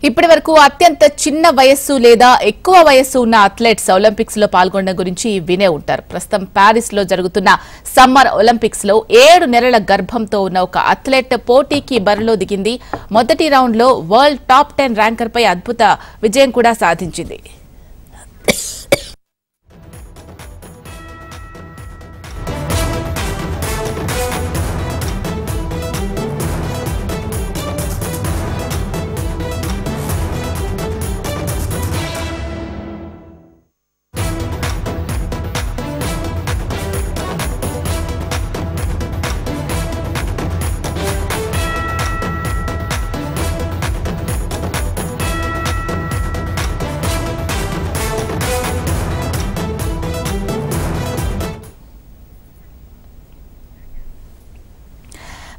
ఇప్పటి వరకు అత్యంత చిన్న వయస్సు లేదా ఎక్కువ వయస్సు ఉన్న అథ్లెట్స్ ఒలింపిక్స్ లో పాల్గొనడం గురించి వినే ఉంటారు. ప్రస్తుతం ప్యారిస్ లో జరుగుతున్న సమ్మర్ ఒలింపిక్స్ లో 7 నెలల గర్భంతో ఉన్న ఒక అథ్లెట్ పోటీకి బరిలో దిగింది. మొదటి రౌండ్ లో వరల్డ్ టాప్ 10 ర్యాంకర్ పై అద్భుత విజయం కూడా సాధించింది.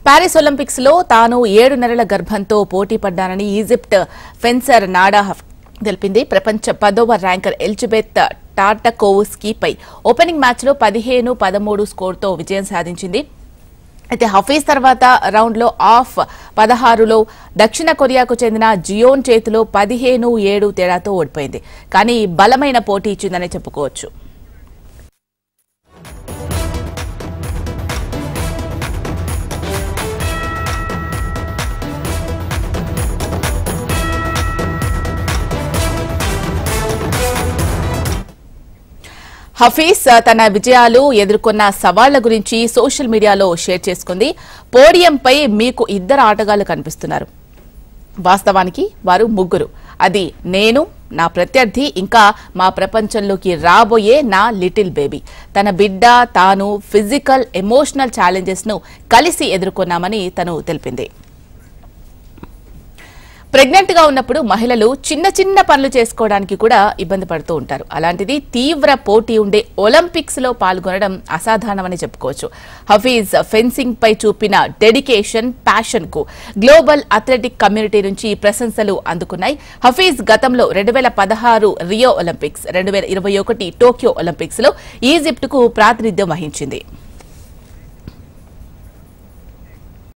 ప్యారిస్ ఒలింపిక్స్ లో తాను 7 నెలల గర్భంతో పోటీ పడ్డానని ఈజిప్ట్ ఫెన్సర్ నాడా తెలిపింది. ప్రపంచ 10వ ర్యాంకర్ ఎలిజబెత్ టార్టకోవ్స్కీపై ఓపెనింగ్ మ్యాచ్ లో 15-13 స్కోర్తో విజయం సాధించింది. అయితే హఫీజ్ తర్వాత రౌండ్ లో ఆఫ్ 16లో దక్షిణ కొరియాకు చెందిన జియోన్ చేతిలో 15-7 తేడాతో ఓడిపోయింది. కానీ బలమైన పోటీ ఇచ్చిందనే చెప్పుకోవచ్చు. హఫీజ్ తన విజయాలు ఎదుర్కొన్న సవాళ్ల గురించి సోషల్ మీడియాలో షేర్ చేసుకుంది. పోడియంపై మీకు 2 ఆటగాళ్లు కనిపిస్తున్నారు. వాస్తవానికి వారు 3. అది నేను, నా ప్రత్యర్థి, ఇంకా మా ప్రపంచంలోకి రాబోయే నా లిటిల్ బేబీ. తన బిడ్డ తాను ఫిజికల్ ఎమోషనల్ ఛాలెంజెస్ ను కలిసి ఎదుర్కొన్నామని తను తెలిపింది. ప్రెగ్నెంట్ గా ఉన్నప్పుడు మహిళలు చిన్న చిన్న పనులు చేసుకోవడానికి కూడా ఇబ్బంది పడుతూ ఉంటారు. అలాంటిది తీవ్ర పోటీ ఉండే ఒలింపిక్స్ లో పాల్గొనడం అసాధారణమని చెప్పుకోవచ్చు. హఫీజ్ ఫెన్సింగ్ పై చూపిన డెడికేషన్, ప్యాషన్ కు గ్లోబల్ అథ్లెటిక్ కమ్యూనిటీ నుంచి ప్రశంసలు అందుకున్నాయి. హఫీజ్ గతంలో 2016 రియో ఒలింపిక్స్, 2021 టోక్యో ఒలింపిక్స్ లో ఈజిప్ట్ కు ప్రాతినిధ్యం వహించింది.